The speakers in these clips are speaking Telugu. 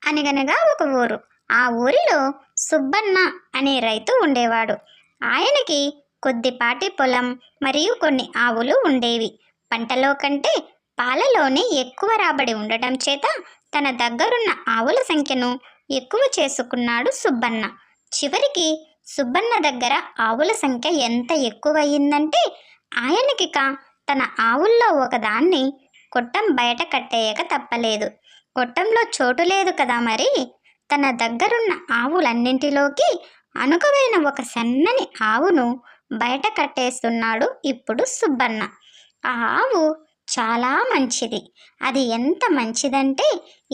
అనగనగా ఒక ఊరు. ఆ ఊరిలో సుబ్బన్న అనే రైతు ఉండేవాడు. ఆయనకి కొద్దిపాటి పొలం మరియు కొన్ని ఆవులు ఉండేవి. పంటలో కంటే పాలలోనే ఎక్కువ రాబడి ఉండటం చేత తన దగ్గరున్న ఆవుల సంఖ్యను ఎక్కువ చేసుకున్నాడు సుబ్బన్న. చివరికి సుబ్బన్న దగ్గర ఆవుల సంఖ్య ఎంత ఎక్కువయిందంటే ఆయనకిక తన ఆవుల్లో ఒకదాన్ని కొట్టం బయట కట్టేయక తప్పలేదు. కొట్టంలో చోటు లేదు కదా మరి. తన దగ్గరున్న ఆవులన్నింటిలోకి అనుకువైన ఒక సన్నని ఆవును బయట కట్టేస్తున్నాడు ఇప్పుడు సుబ్బన్న. ఆ ఆవు చాలా మంచిది. అది ఎంత మంచిదంటే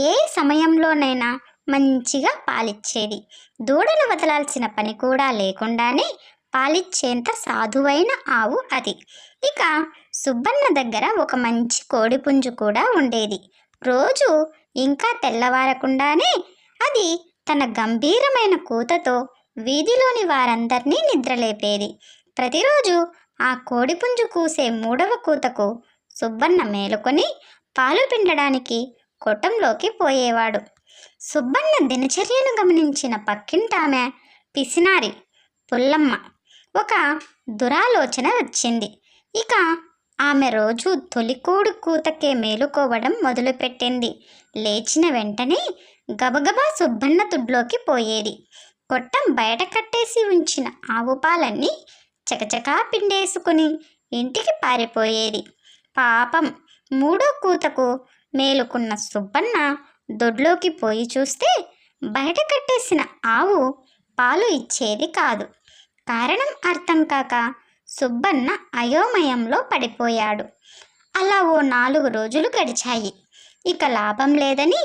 ఏ సమయంలోనైనా మంచిగా పాలిచ్చేది. దూడను వదలాల్సిన పని కూడా లేకుండానే పాలిచ్చేంత సాధువైన ఆవు అది. ఇక సుబ్బన్న దగ్గర ఒక మంచి కోడిపుంజు కూడా ఉండేది. రోజు ఇంకా తెల్లవారకుండానే అది తన గంభీరమైన కూతతో వీధిలోని వారందరినీ నిద్రలేపేది. ప్రతిరోజు ఆ కోడిపుంజు కూసే 3వ కూతకు సుబ్బన్న మేలుకొని పాలు పిండడానికి కొట్టంలోకి పోయేవాడు. సుబ్బన్న దినచర్యను గమనించిన పక్కింటామె పిసినారి పుల్లమ్మ ఒక దురాలోచన వచ్చింది. ఇక ఆమె రోజు తొలికోడు కూతకే మేలుకోవడం మొదలుపెట్టింది. లేచిన వెంటనే గబగబా సుబ్బన్న తుడ్లోకి పోయేది. కొట్టం బయట కట్టేసి ఉంచిన ఆవు పాలన్నీ చకచకా పిండేసుకుని ఇంటికి పారిపోయేది. పాపం 3వ కూతకు మేలుకున్న సుబ్బన్న దొడ్లోకి పోయి చూస్తే బయట కట్టేసిన ఆవు పాలు ఇచ్చేది కాదు. కారణం అర్థం కాక సుబ్బన్న అయోమయంలో పడిపోయాడు. అలా ఓ 4 రోజులు గడిచాయి. ఇక లాభం లేదని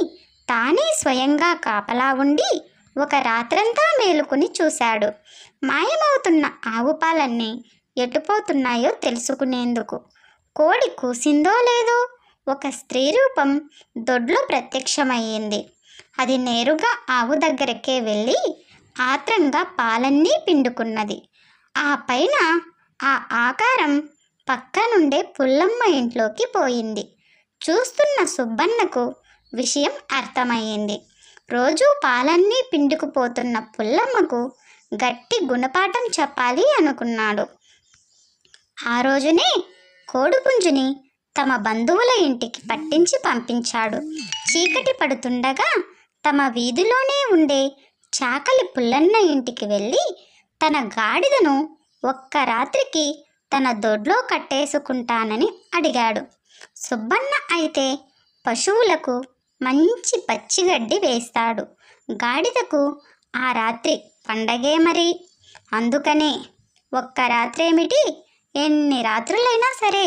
తానే స్వయంగా కాపలా ఉండి ఒక రాత్రంతా మేలుకుని చూశాడు. మాయమవుతున్న ఆవు పాలన్నీ ఎటుపోతున్నాయో తెలుసుకునేందుకు. కోడి కూసిందో లేదో ఒక స్త్రీ రూపం దొడ్లో ప్రత్యక్షమయ్యింది. అది నేరుగా ఆవు దగ్గరకే వెళ్ళి ఆత్రంగా పాలన్నీ పిండుకున్నది. ఆ పైన ఆ ఆకారం పక్కనుండే పుల్లమ్మ ఇంట్లోకి పోయింది. చూస్తున్న సుబ్బన్నకు విషయం అర్థమయ్యింది. రోజూ పాలన్నీ పిండుకుపోతున్న పుల్లమ్మకు గట్టి గుణపాఠం చెప్పాలి అనుకున్నాడు. ఆ రోజునే కోడిపుంజుని తమ బంధువుల ఇంటికి పట్టించి పంపించాడు. చీకటి పడుతుండగా తమ వీధిలోనే ఉండే చాకలి పుల్లన్న ఇంటికి వెళ్ళి తన గాడిదను ఒక్క రాత్రికి తన దొడ్లో కట్టేసుకుంటానని అడిగాడు. సుబ్బన్న అయితే పశువులకు మంచి పచ్చిగడ్డి వేస్తాడు. గాడిదకు ఆ రాత్రి పండగే మరి. అందుకనే ఒక్క రాత్రేమిటి, ఎన్ని రాత్రులైనా సరే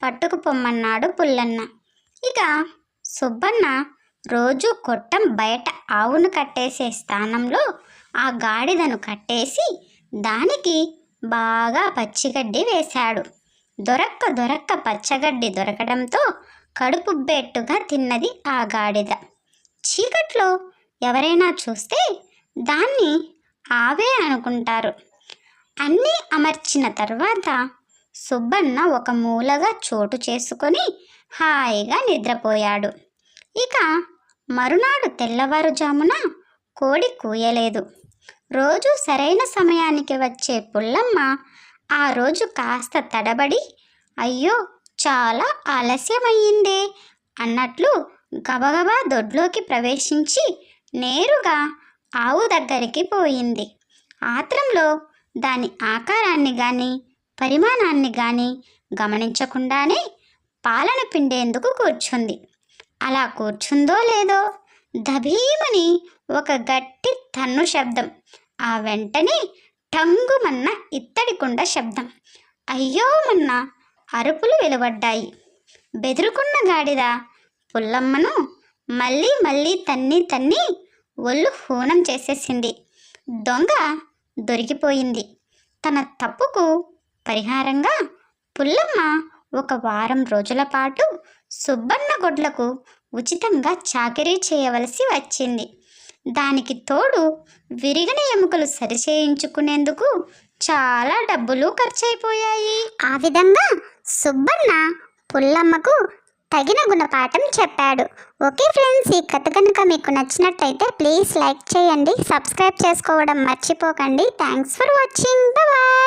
పట్టుకుపోమ్మన్నాడు పుల్లన్న. ఇక సుబ్బన్న రోజు కొట్టం బయట ఆవును కట్టేసే స్థానంలో ఆ గాడిదను కట్టేసి దానికి బాగా పచ్చిగడ్డి వేశాడు. దొరక్క పచ్చగడ్డి దొరకడంతో కడుపుబ్బెట్టుగా తిన్నది ఆ గాడిద. చీకట్లో ఎవరైనా చూస్తే దాన్ని ఆవే అనుకుంటారు. అన్నీ అమర్చిన తర్వాత సుబ్బన్న ఒక మూలగా చోటు చేసుకొని హాయిగా నిద్రపోయాడు. ఇక మరునాడు తెల్లవారుజామున కోడి కూయలేదు. రోజు సరైన సమయానికి వచ్చే పుల్లమ్మ ఆ రోజు కాస్త తడబడి అయ్యో చాలా ఆలస్యమయ్యిందే అన్నట్లు గబగబా దొడ్లోకి ప్రవేశించి నేరుగా ఆవు దగ్గరికి పోయింది. ఆత్రంలో దాని ఆకారాన్ని కానీ పరిమాణాన్ని కానీ గమనించకుండానే పాలను పిండేందుకు కూర్చుంది. అలా కూర్చుందో లేదో దభీమని ఒక గట్టి తన్ను శబ్దం, ఆ వెంటనే టంగుమన్న ఇత్తడి కుండ శబ్దం, అయ్యోమన్న అరుపులు వెలువడ్డాయి. బెదురుకున్న గాడిద పుల్లమ్మను మళ్ళీ మళ్ళీ తన్ని ఒళ్ళు హూనం చేసేసింది. దొంగ దొరికిపోయింది. తన తప్పుకు పరిహారంగా పుల్లమ్మ ఒక వారం రోజుల పాటు సుబ్బన్న గొడ్లకు ఉచితంగా చాకిరీ చేయవలసి వచ్చింది. దానికి తోడు విరిగిన ఎముకలు సరిచేయించుకునేందుకు చాలా డబ్బులు ఖర్చయిపోయాయి. ఆ విధంగా సుబ్బన్న పుల్లమ్మకు తగిన గుణపాఠం చెప్పాడు. ఓకే ఫ్రెండ్స్, ఈ కథ కనుక మీకు నచ్చినట్లయితే ప్లీజ్ లైక్ చేయండి, సబ్స్క్రైబ్ చేసుకోవడం మర్చిపోకండి. Thanks for watching. బాయ్.